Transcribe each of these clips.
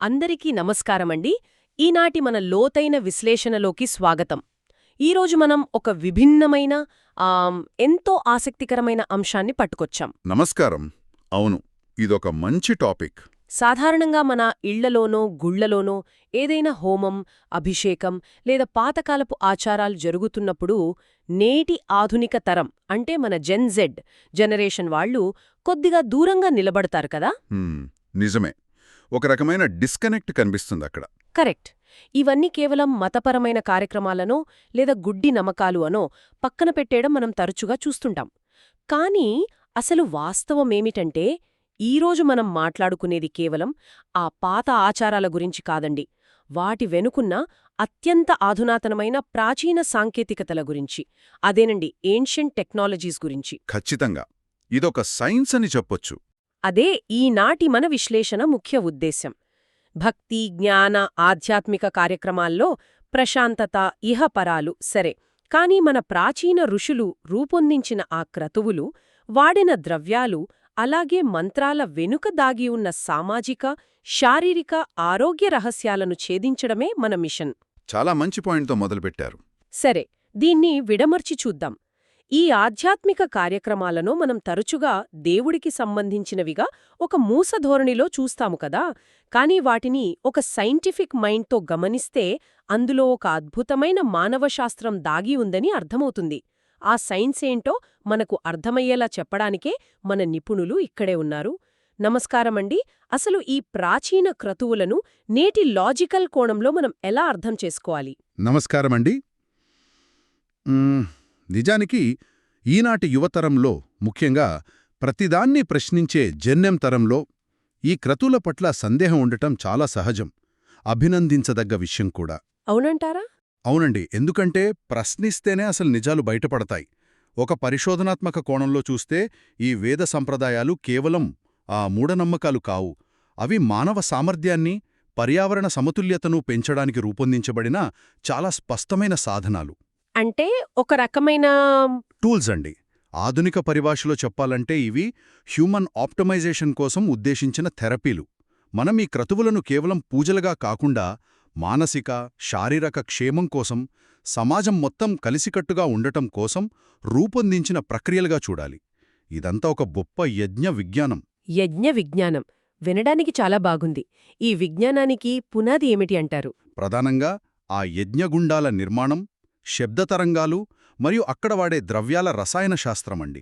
అందరికీ నమస్కారమండి. ఈనాటి మన లోతైన విశ్లేషణలోకి స్వాగతం. ఈరోజు మనం ఒక విభిన్నమైన ఎంతో ఆసక్తికరమైన అంశాన్ని పట్టుకొచ్చాం. నమస్కారం. అవును, ఇదొక మంచి టాపిక్. సాధారణంగా మన ఇళ్లలోనో గుళ్లలోనో ఏదైనా హోమం, అభిషేకం లేదా పాతకాలపు ఆచారాలు జరుగుతున్నప్పుడు నేటి ఆధునిక తరం అంటే మన జెన్ జెడ్ జనరేషన్ వాళ్ళు కొద్దిగా దూరంగా నిలబడతారు కదా. నిజమే. ఒక రకమైన డిస్కనెక్ట్ కనిపిస్తుంది అక్కడ. కరెక్ట్. ఇవన్నీ కేవలం మతపరమైన కార్యక్రమాలనో లేదా గుడ్డి నమ్మకాలు అనో పక్కన పెట్టేయడం మనం తరచుగా చూస్తుంటాం. కానీ అసలు వాస్తవమేమిటంటే ఈరోజు మనం మాట్లాడుకునేది కేవలం ఆ పాత ఆచారాల గురించి కాదండి, వాటి వెనుకున్న అత్యంత ఆధునాతనమైన ప్రాచీన సాంకేతికతల గురించి. అదేనండి, ఏన్షియంట్ టెక్నాలజీస్ గురించి. ఖచ్చితంగా ఇదొక సైన్స్ అని చెప్పొచ్చు. అదే ఈనాటి మన విశ్లేషణ ముఖ్య ఉద్దేశ్యం. భక్తి, జ్ఞాన, ఆధ్యాత్మిక కార్యక్రమాల్లో ప్రశాంతత, ఇహపరాలు సరే, కాని మన ప్రాచీన ఋషులు రూపొందించిన ఆ క్రతువులు, వాడిన ద్రవ్యాలు, అలాగే మంత్రాల వెనుక దాగి ఉన్న సామాజిక, శారీరక ఆరోగ్య రహస్యాలను ఛేదించడమే మన మిషన్. చాలా మంచి పాయింట్తో మొదలుపెట్టారు. సరే, దీన్ని విడమర్చి చూద్దాం. ఈ ఆధ్యాత్మిక కార్యక్రమాలను మనం తరచుగా దేవుడికి సంబంధించినవిగా ఒక మూసధోరణిలో చూస్తాము కదా, కానీ వాటిని ఒక సైంటిఫిక్ మైండ్తో గమనిస్తే అందులో ఒక అద్భుతమైన మానవశాస్త్రం దాగి ఉందని అర్థమవుతుంది. ఆ సైన్స్ ఏంటో మనకు అర్థమయ్యేలా చెప్పడానికే మన నిపుణులు ఇక్కడే ఉన్నారు. నమస్కారమండి. అసలు ఈ ప్రాచీన క్రతువులను నేటి లాజికల్ కోణంలో మనం ఎలా అర్థం చేసుకోవాలి? నమస్కారమండి. నిజానికి ఈనాటి యువతరంలో, ముఖ్యంగా ప్రతిదాన్ని ప్రశ్నించే జెన్నెం తరంలో ఈ క్రతువుల పట్ల సందేహం ఉండటం చాలా సహజం, అభినందించదగ్గ విషయం కూడా. అవునంటారా? అవునండి. ఎందుకంటే ప్రశ్నిస్తేనే అసలు నిజాలు బయటపడతాయి. ఒక పరిశోధనాత్మక కోణంలో చూస్తే ఈ వేద సంప్రదాయాలు కేవలం మూఢనమ్మకాలు కావు. అవి మానవ సామర్థ్యాన్ని, పర్యావరణ సమతుల్యతను పెంచడానికి రూపొందించబడిన చాలా స్పష్టమైన సాధనాలు. అంటే ఒక రకమైన టూల్స్ అండి. ఆధునిక పరిభాషలో చెప్పాలంటే ఇవి హ్యూమన్ ఆప్టమైజేషన్ కోసం ఉద్దేశించిన థెరపీలు. మనం ఈ క్రతువులను కేవలం పూజలుగా కాకుండా మానసిక, శారీరక క్షేమం కోసం, సమాజం మొత్తం కలిసికట్టుగా ఉండటం కోసం రూపొందించిన ప్రక్రియలుగా చూడాలి. ఇదంతా ఒక గొప్ప యజ్ఞ విజ్ఞానం. యజ్ఞ విజ్ఞానం వినడానికి చాలా బాగుంది. ఈ విజ్ఞానానికి పునాది ఏమిటి అంటారు? ప్రధానంగా ఆ యజ్ఞగుండాల నిర్మాణం, శబ్దతరంగాలు మరియు అక్కడ వాడే ద్రవ్యాల రసాయన శాస్త్రమండి.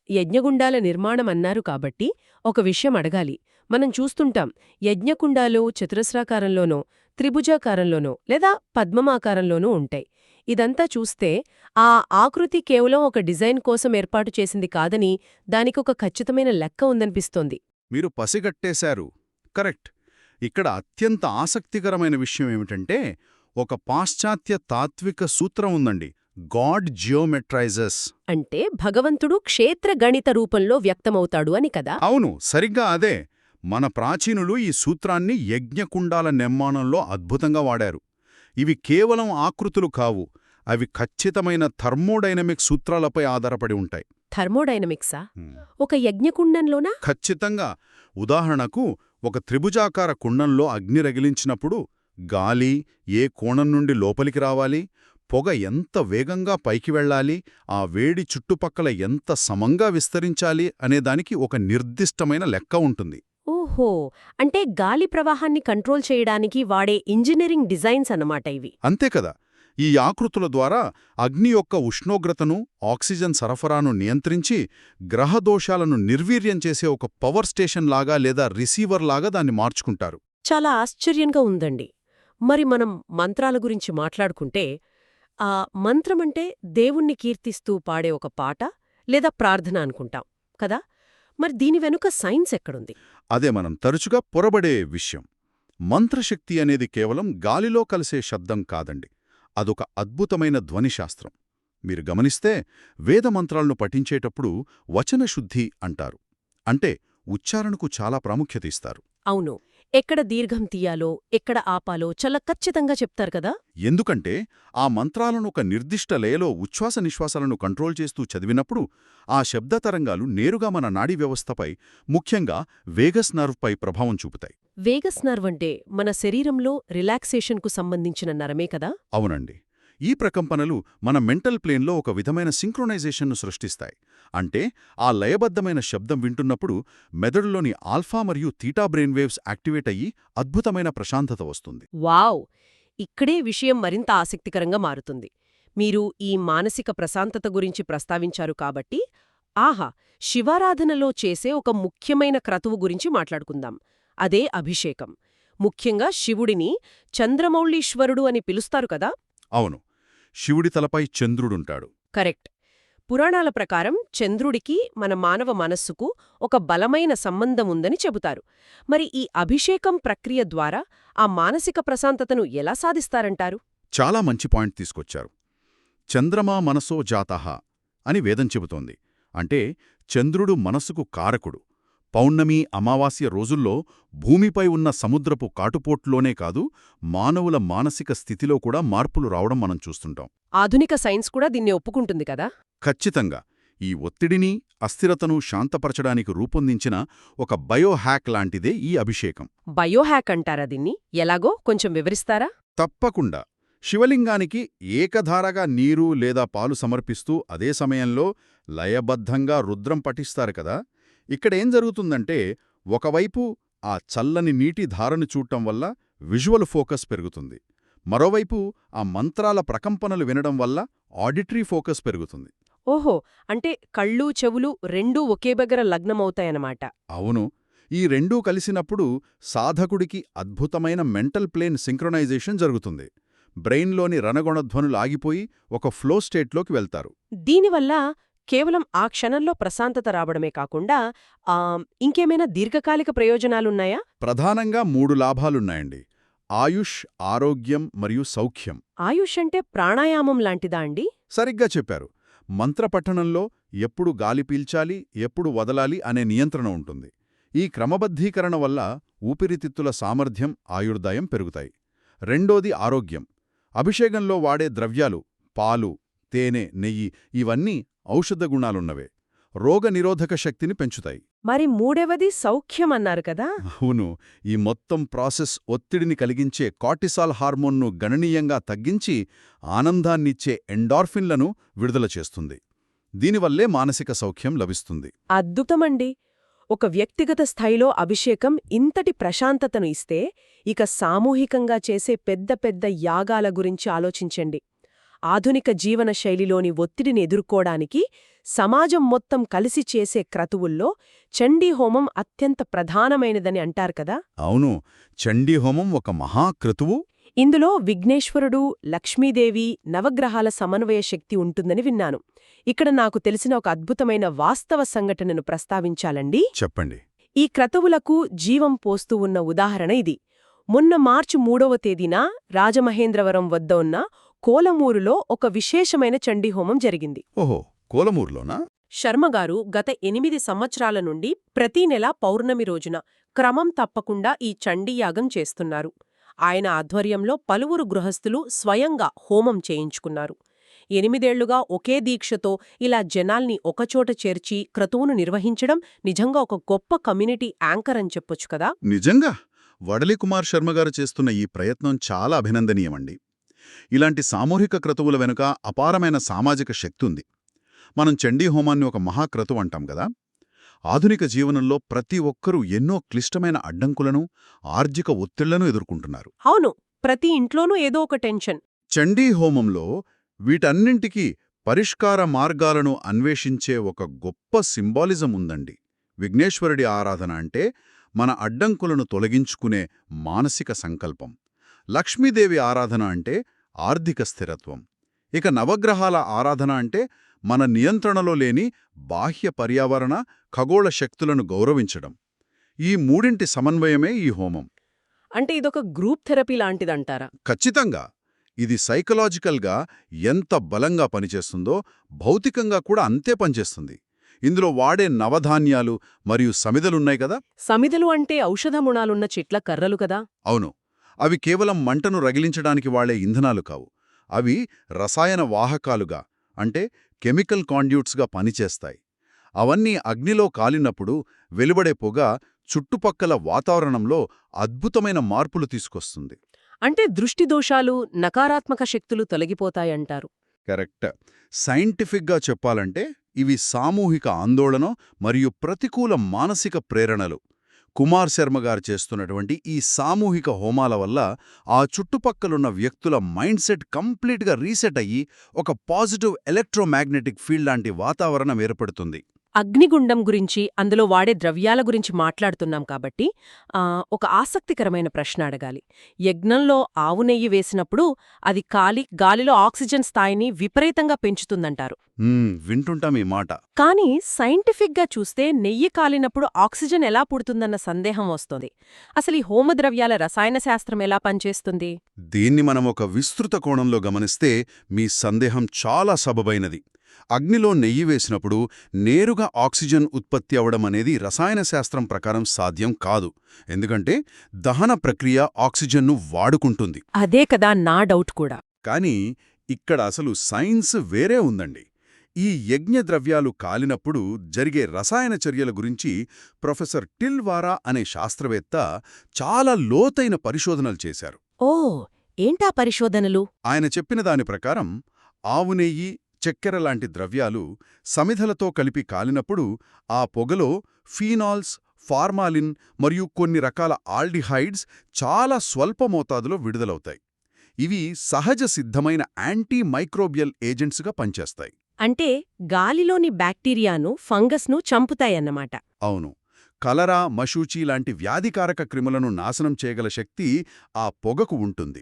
యజ్ఞగుండాల నిర్మాణం అన్నారు కాబట్టి ఒక విషయం అడగాలి. మనం చూస్తుంటాం, యజ్ఞకుండాలు చతురస్రాకారంలోనో, త్రిభుజాకారంలోనో లేదా పద్మమాకారంలోనూ ఉంటాయి. ఇదంతా చూస్తే ఆ ఆకృతి కేవలం ఒక డిజైన్ కోసం ఏర్పాటు చేసింది కాదని, దానికొక ఖచ్చితమైన లెక్క ఉందనిపిస్తోంది. మీరు పసిగట్టేశారు. కరెక్ట్. ఇక్కడ అత్యంత ఆసక్తికరమైన విషయం ఏమిటంటే, ఒక పాశ్చాత్య తాత్విక సూత్రం ఉందండి, గాడ్ జియోమెట్రైజెస్. అంటే భగవంతుడు క్షేత్ర గణిత రూపంలో వ్యక్తమవుతాడు అని కదా? అవును, సరిగ్గా అదే. మన ప్రాచీనులు ఈ సూత్రాన్ని యజ్ఞకుండాల నిర్మాణంలో అద్భుతంగా వాడారు. ఇవి కేవలం ఆకృతులు కావు, అవి ఖచ్చితమైన థర్మోడైనమిక్ సూత్రాలపై ఆధారపడి ఉంటాయి. థర్మోడైనమిక్సా? ఒక యజ్ఞకుండంలోనా? ఖచ్చితంగా. ఉదాహరణకు, ఒక త్రిభుజాకార కుండంలో అగ్ని రగిలించినప్పుడు గాలి ఏ కోణం నుండి లోపలికి రావాలి, పొగ ఎంత వేగంగా పైకి వెళ్లాలి, ఆ వేడి చుట్టుపక్కల ఎంత సమంగా విస్తరించాలి అనేదానికి ఒక నిర్దిష్టమైన లెక్క ఉంటుంది. ఓహో, అంటే గాలి ప్రవాహాన్ని కంట్రోల్ చేయడానికి వాడే ఇంజనీరింగ్ డిజైన్స్ అన్నమాట ఇవి. అంతే కదా. ఈ ఆకృతుల ద్వారా అగ్ని యొక్క ఉష్ణోగ్రతను, ఆక్సిజన్ సరఫరాను నియంత్రించి గ్రహదోషాలను నిర్వీర్యం చేసే ఒక పవర్ స్టేషన్ లాగా లేదా రిసీవర్ లాగా దాన్ని మార్చుకుంటారు. చాలా ఆశ్చర్యంగా ఉందండి. మరి మనం మంత్రాల గురించి మాట్లాడుకుంటే, ఆ మంత్రమంటే దేవుణ్ణి కీర్తిస్తూ పాడే ఒక పాట లేదా ప్రార్థన అనుకుంటాం కదా. మరి దీని వెనుక సైన్స్ ఎక్కడుంది? అదే మనం తరచుగా పొరబడే విషయం. మంత్రశక్తి అనేది కేవలం గాలిలో కలిసే శబ్దం కాదండి, అదొక అద్భుతమైన ధ్వనిశాస్త్రం. మీరు గమనిస్తే వేదమంత్రాలను పఠించేటప్పుడు వచనశుద్ధి అంటారు. అంటే ఉచ్చారణకు చాలా ప్రాముఖ్యత ఇస్తారు. అవును, ఎక్కడ దీర్ఘం తీయాలో, ఎక్కడ ఆపాలో చాలా ఖచ్చితంగా చెప్తారు కదా. ఎందుకంటే ఆ మంత్రాలను ఒక నిర్దిష్ట లయలో ఉచ్ఛ్వాస నిశ్వాసాలను కంట్రోల్ చేస్తూ చదివినప్పుడు ఆ శబ్దతరంగాలు నేరుగా మన నాడీ వ్యవస్థపై, ముఖ్యంగా వేగస్ నర్వ్పై ప్రభావం చూపుతాయి. వేగస్ నర్వ్ అంటే మన శరీరంలో రిలాక్సేషన్కు సంబంధించిన నరమే కదా? అవునండి. ఈ ప్రకంపనలు మన మెంటల్ ప్లేన్లో ఒక విధమైన సింక్రొనైజేషన్ను సృష్టిస్తాయి. అంటే ఆ లయబద్ధమైన శబ్దం వింటున్నప్పుడు మెదడులోని ఆల్ఫా మరియు తీటా బ్రెయిన్ వేవ్స్ యాక్టివేట్ అయ్యి అద్భుతమైన ప్రశాంతత వస్తుంది. వావ్! ఇక్కడే విషయం మరింత ఆసక్తికరంగా మారుతుంది. మీరు ఈ మానసిక ప్రశాంతత గురించి ప్రస్తావించారు కాబట్టి, ఆహా! శివారాధనలో చేసే ఒక ముఖ్యమైన క్రతువు గురించి మాట్లాడుకుందాం. అదే అభిషేకం. ముఖ్యంగా శివుడిని చంద్రమౌళీశ్వరుడు అని పిలుస్తారు కదా? అవును, శివుడి తలపై చంద్రుడుంటాడు. కరెక్ట్. పురాణాల ప్రకారం చంద్రుడికి మన మానవ మనస్సుకు ఒక బలమైన సంబంధం ఉందని చెబుతారు. మరి ఈ అభిషేకం ప్రక్రియ ద్వారా ఆ మానసిక ప్రశాంతతను ఎలా సాధిస్తారంటారు? చాలా మంచి పాయింట్ తీసుకొచ్చారు. చంద్రమా మనసో జాతః అని వేదం చెబుతోంది. అంటే చంద్రుడు మనసుకు కారకుడు. పౌర్ణమి, అమావాస్య రోజుల్లో భూమిపై ఉన్న సముద్రపు కాటుపోట్లోనే కాదు, మానవుల మానసిక స్థితిలో కూడా మార్పులు రావడం మనం చూస్తుంటాం. ఆధునిక సైన్స్ కూడా దీన్ని ఒప్పుకుంటుంది కదా? ఖచ్చితంగా. ఈ ఒత్తిడిని, అస్థిరతను శాంతపరచడానికి రూపొందించిన ఒక బయోహ్యాక్ లాంటిదే ఈ అభిషేకం. బయోహ్యాక్ అంటారా దీన్ని? ఎలాగో కొంచెం వివరిస్తారా? తప్పకుండా. శివలింగానికి ఏకధారగా నీరు లేదా పాలు సమర్పిస్తూ అదే సమయంలో లయబద్ధంగా రుద్రం పఠిస్తారు కదా. ఇక్కడేం జరుగుతుందంటే, ఒకవైపు ఆ చల్లని నీటి ధారను చూడటం వల్ల విజువల్ ఫోకస్ పెరుగుతుంది. మరోవైపు ఆ మంత్రాల ప్రకంపనలు వినడం వల్ల ఆడిటరీ ఫోకస్ పెరుగుతుంది. ఓహో, అంటే కళ్ళు చెవులు రెండూ ఒకే దగ్గర లగ్నమవుతాయన్నమాట. అవును, ఈ రెండూ కలిసినప్పుడు సాధకుడికి అద్భుతమైన మెంటల్ ప్లేన్ సింక్రొనైజేషన్ జరుగుతుంది. బ్రెయిన్లోని రణగొణధ్వనులు ఆగిపోయి ఒక ఫ్లో స్టేట్లోకి వెళ్తారు. దీనివల్ల కేవలం ఆ క్షణంలో ప్రశాంతత రావడమే కాకుండా ఇంకేమైనా దీర్ఘకాలిక ప్రయోజనాలున్నాయా? ప్రధానంగా 3 లాభాలున్నాయండి. ఆయుష్, ఆరోగ్యం మరియు సౌఖ్యం. ఆయుష్ అంటే ప్రాణాయామం లాంటిదా అండి? సరిగ్గా చెప్పారు. మంత్రపఠనంలో ఎప్పుడు గాలి పీల్చాలి, ఎప్పుడు వదలాలి అనే నియంత్రణ ఉంటుంది. ఈ క్రమబద్ధీకరణ వల్ల ఊపిరితిత్తుల సామర్థ్యం, ఆయుర్దాయం పెరుగుతాయి. రెండోది ఆరోగ్యం. అభిషేకంలో వాడే ద్రవ్యాలు పాలు, తేనె, నెయ్యి ఇవన్నీ ఔషధ గుణాలున్నవే. రోగనిరోధక శక్తిని పెంచుతాయి. మరి మూడవది సౌఖ్యం అన్నారు కదా? అవును, ఈ మొత్తం ప్రాసెస్ ఒత్తిడిని కలిగించే కార్టిసాల్ హార్మోన్ను గణనీయంగా తగ్గించి ఆనందాన్నిచ్చే ఎండార్ఫిన్లను విడుదల చేస్తుంది. దీనివల్లే మానసిక సౌఖ్యం లభిస్తుంది. అద్భుతమండి. ఒక వ్యక్తిగత స్థాయిలో అభిషేకం ఇంతటి ప్రశాంతతను ఇస్తే, ఇక సామూహికంగా చేసే పెద్ద పెద్ద యాగాల గురించి ఆలోచించండి. ఆధునిక జీవన శైలిలోని ఒత్తిడిని ఎదుర్కోడానికి సమాజం మొత్తం కలిసి చేసే క్రతువుల్లో చండీహోమం అత్యంత ప్రధానమైనదని అంటారు కదా? అవును, చండీహోమం ఒక మహాక్రతువు. ఇందులో విఘ్నేశ్వరుడు, లక్ష్మీదేవి, నవగ్రహాల సమన్వయ శక్తి ఉంటుందని విన్నాను. ఇక్కడ నాకు తెలిసిన ఒక అద్భుతమైన వాస్తవ సంఘటనను ప్రస్తావించాలండి. చెప్పండి. ఈ క్రతువులకు జీవం పోస్తూ ఉన్న ఉదాహరణ ఇది. మొన్న మార్చి 3వ తేదీన రాజమహేంద్రవరం వద్ద ఉన్న కోలమూరులో ఒక విశేషమైన చండీహోమం జరిగింది. ఓహో, కోలమూరులోనా? శర్మగారు గత 8 సంవత్సరాల నుండి ప్రతీ నెల పౌర్ణమి రోజున క్రమం తప్పకుండా ఈ చండీయాగం చేస్తున్నారు. ఆయన ఆధ్వర్యంలో పలువురు గృహస్థులు స్వయంగా హోమం చేయించుకున్నారు. 8 ఏళ్లుగా ఒకే దీక్షతో ఇలా జనాల్ని ఒకచోట చేర్చి క్రతువును నిర్వహించడం నిజంగా ఒక గొప్ప కమ్యూనిటీ యాంకర్ అని చెప్పొచ్చు కదా? నిజంగా వడలి కుమార్ శర్మగారు చేస్తున్న ఈ ప్రయత్నం చాలా అభినందనీయమండి. ఇలాంటి సామూహిక క్రతువుల వెనుక అపారమైన సామాజిక శక్తి ఉంది. మనం చండీహోమాన్ని ఒక మహాక్రతువు అంటాం గదా. ఆధునిక జీవనంలో ప్రతి ఒక్కరూ ఎన్నో క్లిష్టమైన అడ్డంకులను, ఆర్థిక ఒత్తిళ్లను ఎదుర్కొంటున్నారు. అవును, ప్రతి ఇంట్లోనూ ఏదో ఒక టెన్షన్. చండీహోమంలో వీటన్నింటికీ పరిష్కార మార్గాలను అన్వేషించే ఒక గొప్ప సింబాలిజం ఉందండి. విఘ్నేశ్వరుడి ఆరాధన అంటే మన అడ్డంకులను తొలగించుకునే మానసిక సంకల్పం. లక్ష్మీదేవి ఆరాధన అంటే ఆర్థిక స్థిరత్వం. ఇక నవగ్రహాల ఆరాధన అంటే మన నియంత్రణలో లేని బాహ్య పర్యావరణ, ఖగోళ శక్తులను గౌరవించడం. ఈ మూడింటి సమన్వయమే ఈ హోమం. అంటే ఇదొక గ్రూప్ థెరపీ లాంటిదంటారా? ఖచ్చితంగా. ఇది సైకలాజికల్గా ఎంత బలంగా పనిచేస్తుందో భౌతికంగా కూడా అంతే పనిచేస్తుంది. ఇందులో వాడే నవధాన్యాలు మరియు సమిదలున్నాయి కదా. సమిదలు అంటే ఔషధ గుణాలున్న చెట్ల కర్రలు కదా? అవును, అవి కేవలం మంటను రగిలించడానికి వాడే ఇంధనాలు కావు. అవి రసాయన వాహకాలుగా, అంటే కెమికల్ కాండ్యూట్స్గా పనిచేస్తాయి. అవన్నీ అగ్నిలో కాలినప్పుడు వెలువడే పొగ చుట్టుపక్కల వాతావరణంలో అద్భుతమైన మార్పులు తీసుకొస్తుంది. అంటే దృష్టి దోషాలు, నకారాత్మక శక్తులు తొలగిపోతాయంటారు. కరెక్ట్. సైంటిఫిక్గా చెప్పాలంటే ఇవి సామూహిక ఆందోళన మరియు ప్రతికూల మానసిక ప్రేరణలు. కుమార్ శర్మ గారు చేస్తున్నటువంటి ఈ సామూహిక హోమాల వల్ల ఆ చుట్టుపక్కలున్న వ్యక్తుల మైండ్ సెట్ కంప్లీట్గా రీసెట్ అయ్యి ఒక పాజిటివ్ ఎలక్ట్రోమాగ్నెటిక్ ఫీల్డ్ లాంటి వాతావరణం ఏర్పడుతుంది. అగ్నిగుండం గురించి, అందులో వాడే ద్రవ్యాల గురించి మాట్లాడుతున్నాం కాబట్టి ఒక ఆసక్తికరమైన ప్రశ్న అడగాలి. యజ్ఞంలో ఆవు నెయ్యి వేసినప్పుడు అది గాలిలో ఆక్సిజన్ స్థాయిని విపరీతంగా పెంచుతుందంటారు. వింటుంటాం ఈ మాట. కానీ సైంటిఫిక్గా చూస్తే నెయ్యి కాలినప్పుడు ఆక్సిజన్ ఎలా పుడుతుందన్న సందేహం వస్తోంది. అసలు ఈ హోమద్రవ్యాల రసాయన శాస్త్రం ఎలా పనిచేస్తుంది? దీన్ని మనం ఒక విస్తృత కోణంలో గమనిస్తే మీ సందేహం చాలా సబబైనది. అగ్నిలో నెయ్యి వేసినప్పుడు నేరుగా ఆక్సిజన్ ఉత్పత్తి అవడం అనేది రసాయన శాస్త్రం ప్రకారం సాధ్యం కాదు. ఎందుకంటే దహన ప్రక్రియ ఆక్సిజన్ను వాడుకుంటుంది. అదే కదా నా డౌట్ కూడా. కానీ ఇక్కడ అసలు సైన్స్ వేరే ఉందండి. ఈ యజ్ఞ ద్రవ్యాలు కాలినప్పుడు జరిగే రసాయన చర్యల గురించి ప్రొఫెసర్ టిల్ వారా అనే శాస్త్రవేత్త చాలా లోతైన పరిశోధనలు చేశారు. ఓ, ఏంటా పరిశోధనలు? ఆయన చెప్పిన దాని ప్రకారం ఆవు నెయ్యి, చక్కెర లాంటి ద్రవ్యాలు సమిధలతో కలిపి కాలినప్పుడు ఆ పొగలో ఫీనాల్స్, ఫార్మాలిన్ మరియు కొన్ని రకాల ఆల్డిహైడ్స్ చాలా స్వల్ప మోతాదులో విడుదలవుతాయి. ఇవి సహజ సిద్ధమైన యాంటీ మైక్రోబియల్ ఏజెంట్స్గా పనిచేస్తాయి. అంటే గాలిలోని బ్యాక్టీరియాను, ఫంగస్ను చంపుతాయన్నమాట. అవును. కలరా, మశూచి లాంటి వ్యాధికారక క్రిములను నాశనం చేయగల శక్తి ఆ పొగకు ఉంటుంది.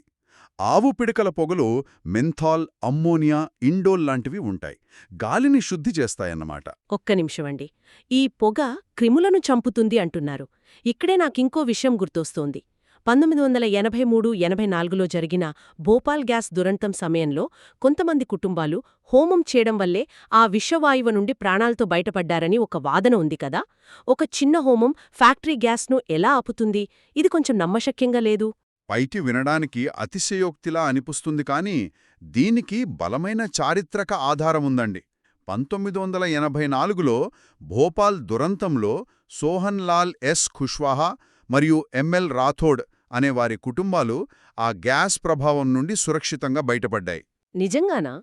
ఆవు పిడకల పొగలో మెంథాల్, అమ్మోనియా, ఇండోల్ లాంటివి ఉంటాయి. గాలిని శుద్ధి చేస్తాయన్నమాట. ఒక్క నిమిషమండి. ఈ పొగ క్రిములను చంపుతుంది అంటున్నారు. ఇక్కడే నాకింకో విషయం గుర్తొస్తోంది. 1983-84లో జరిగిన భోపాల్ గ్యాస్ దురంతం సమయంలో కొంతమంది కుటుంబాలు హోమం చేయడం వల్లే ఆ విషవాయువు నుండి ప్రాణాలతో బయటపడ్డారని ఒక వాదన ఉంది కదా. ఒక చిన్న హోమం ఫ్యాక్టరీ గ్యాస్ను ఎలా ఆపుతుంది? ఇది కొంచెం నమ్మశక్యంగా లేదు. పైకి వినడానికి అతిశయోక్తిలా అనిపిస్తుంది, కానీ దీనికి బలమైన చారిత్రక ఆధారముందండి. 1984లో భోపాల్ దురంతంలో సోహన్ లాల్ ఎస్ ఖుష్వాహా మరియు ఎంఎల్ రాథోడ్ అనే వారి కుటుంబాలు ఆ గ్యాస్ ప్రభావం నుండి సురక్షితంగా బయటపడ్డాయి. నిజంగానా?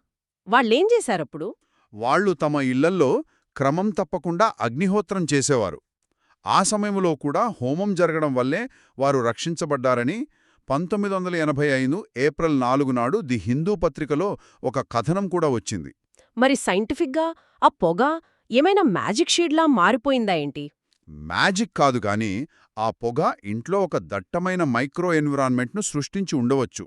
వాళ్ళేం చేశారప్పుడు? వాళ్లు తమ ఇళ్లల్లో క్రమం తప్పకుండా అగ్నిహోత్రం చేసేవారు. ఆ సమయంలో కూడా హోమం జరగడం వల్లే వారు రక్షించబడ్డారని 1985 ఏప్రిల్ 4 నాడు ది హిందూ పత్రికలో ఒక కథనం కూడా వచ్చింది. మరి సైంటిఫిక్గా ఆ పొగ ఏమైనా మ్యాజిక్ షీడ్లా మారిపోయిందా ఏంటి? మ్యాజిక్ కాదు, కానీ ఆ పొగ ఇంట్లో ఒక దట్టమైన మైక్రో ఎన్విరాన్మెంట్ను సృష్టించి ఉండవచ్చు.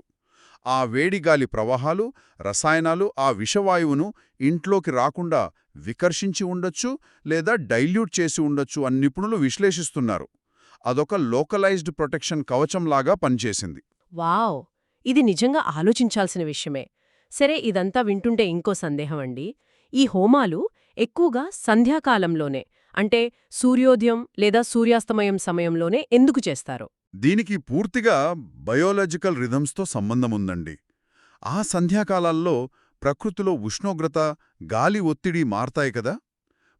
ఆ వేడిగాలి ప్రవాహాలు, రసాయనాలు ఆ విషవాయువును ఇంట్లోకి రాకుండా వికర్షించి ఉండొచ్చు లేదా డైల్యూట్ చేసి ఉండొచ్చు అని నిపుణులు విశ్లేషిస్తున్నారు. అదొక లోకలైజ్డ్ ప్రొటెక్షన్ కవచంలాగా పనిచేసింది. వావ్! ఇది నిజంగా ఆలోచించాల్సిన విషయమే. సరే, ఇదంతా వింటుంటే ఇంకో సందేహం అండి. ఈ హోమాలు ఎక్కువగా సంధ్యాకాలంలోనే, అంటే సూర్యోదయం లేదా సూర్యాస్తమయం సమయంలోనే ఎందుకు చేస్తారు? దీనికి పూర్తిగా బయోలాజికల్ రిథమ్స్తో సంబంధముందండి. ఆ సంధ్యాకాలాల్లో ప్రకృతిలో ఉష్ణోగ్రత, గాలి ఒత్తిడి మారతాయి కదా.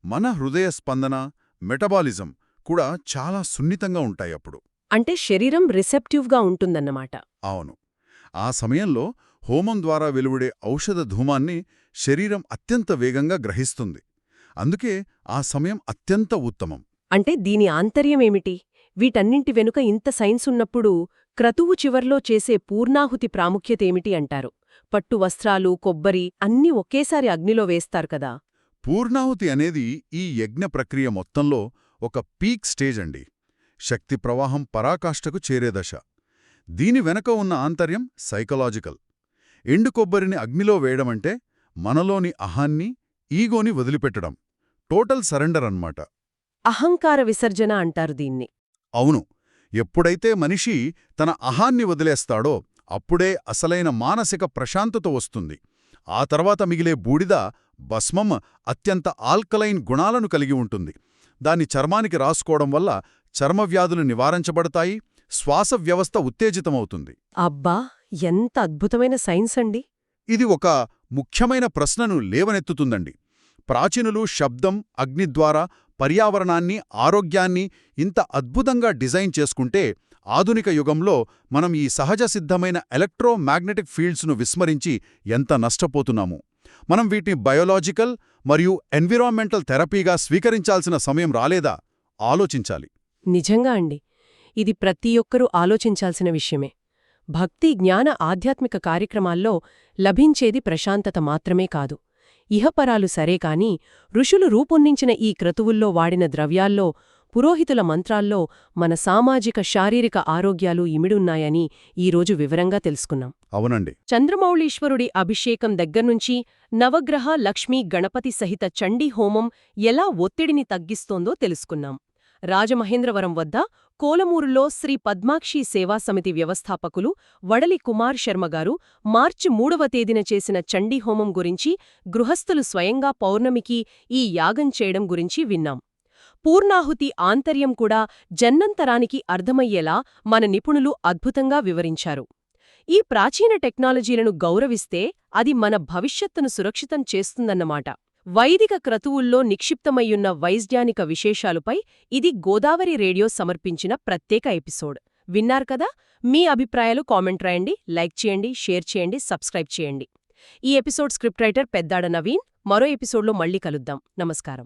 మన హృదయ స్పందన, మెటబాలిజం కూడా చాలా సున్నితంగా ఉంటాయి అప్పుడు. అంటే శరీరం రిసెప్టివ్గా ఉంటుందన్నమాట. అవును. ఆ సమయంలో హోమం ద్వారా వెలువడే ఔషధ ధూమాన్ని శరీరం అత్యంత వేగంగా గ్రహిస్తుంది. అందుకే ఆ సమయం అత్యంత ఉత్తమం. అంటే దీని ఆంతర్యమేమిటి? వీటన్నింటి వెనుక ఇంత సైన్స్ ఉన్నప్పుడు క్రతువు చివర్లో చేసే పూర్ణాహుతి ప్రాముఖ్యతేమిటి అంటారు? పట్టు వస్త్రాలు, కొబ్బరి అన్నీ ఒకేసారి అగ్నిలో వేస్తారు కదా. పూర్ణాహుతి అనేది ఈ యజ్ఞ ప్రక్రియ మొత్తంలో ఒక పీక్ స్టేజ్ అండి. శక్తి ప్రవాహం పరాకాష్ఠకు చేరే దశ. దీని వెనక ఉన్న ఆంతర్యం సైకలాజికల్. ఎండు కొబ్బరిని అగ్నిలో వేయడమంటే మనలోని అహాన్ని, ఈగోని వదిలిపెట్టడం. టోటల్ సరెండర్ అన్నమాట. అహంకార విసర్జన అంటారు దీన్ని. అవును. ఎప్పుడైతే మనిషి తన అహాన్ని వదిలేస్తాడో అప్పుడే అసలైన మానసిక ప్రశాంతత వస్తుంది. ఆ తర్వాత మిగిలే బూడిద, భస్మం అత్యంత ఆల్కలైన్ గుణాలను కలిగి ఉంటుంది. దాన్ని చర్మానికి రాసుకోవడం వల్ల చర్మవ్యాధులు నివారించబడతాయి, శ్వాస వ్యవస్థ ఉత్తేజితమవుతుంది. అబ్బా, ఎంత అద్భుతమైన సైన్స్ అండి! ఇది ఒక ముఖ్యమైన ప్రశ్నను లేవనెత్తుతుందండి. ప్రాచీనులు శబ్దం, అగ్ని ద్వారా పర్యావరణాన్ని, ఆరోగ్యాన్ని ఇంత అద్భుతంగా డిజైన్ చేసుకుంటే ఆధునిక యుగంలో మనం ఈ సహజ సిద్ధమైన ఎలక్ట్రోమాగ్నెటిక్ ఫీల్డ్స్ను విస్మరించి ఎంత నష్టపోతున్నాము. మనం వీటిని బయోలాజికల్ మరియు ఎన్విరాన్మెంటల్ థెరపీగా స్వీకరించాల్సిన సమయం రాలేదా? ఆలోచించాలి. నిజంగా అండి. ఇది ప్రతి ఒక్కరూ ఆలోచించాల్సిన విషయమే. భక్తి, జ్ఞాన, ఆధ్యాత్మిక కార్యక్రమాల్లో లభించేది ప్రశాంతత మాత్రమే కాదు. ఇహపరాలు సరే కాని ఋషులు రూపొందించిన ఈ క్రతువుల్లో వాడిన ద్రవ్యాల్లో, పురోహితుల మంత్రాల్లో మన సామాజిక, శారీరక ఆరోగ్యాలు ఇమిడున్నాయని ఈరోజు వివరంగా తెలుసుకున్నాం. అవునండి. చంద్రమౌళీశ్వరుడి అభిషేకం దగ్గర్నుంచి నవగ్రహ, లక్ష్మీ, గణపతి సహిత చండీ హోమం ఎలా ఒత్తిడిని తగ్గిస్తోందో తెలుసుకున్నాం. రాజమహేంద్రవరం వద్ద కోలమూరులో శ్రీ పద్మాక్షి సేవా సమితి వ్యవస్థాపకులు వడలి కుమార్ శర్మగారు మార్చి 3వ తేదీన చేసిన చండీహోమం గురించి, గృహస్థులు స్వయంగా పౌర్ణమికి ఈ యాగం చేయడం గురించి విన్నాం. పూర్ణాహుతి ఆంతర్యం కూడా జన్నంతరానికి అర్థమయ్యేలా మన నిపుణులు అద్భుతంగా వివరించారు. ఈ ప్రాచీన టెక్నాలజీలను గౌరవిస్తే అది మన భవిష్యత్తును సురక్షితం చేస్తుందన్నమాట. వైదిక క్రతువుల్లో నిక్షిప్తమయ్యున్న వైజ్ఞానిక విశేషాలుపై ఇది గోదావరి రేడియో సమర్పించిన ప్రత్యేక ఎపిసోడ్. విన్నారు కదా? మీ అభిప్రాయాలు కామెంట్ రాయండి, లైక్ చేయండి, షేర్ చేయండి, సబ్స్క్రైబ్ చేయండి. ఈ episode script writer Peddada Naveen. మరో ఎపిసోడ్లో మళ్ళీ కలుద్దాం. నమస్కారం.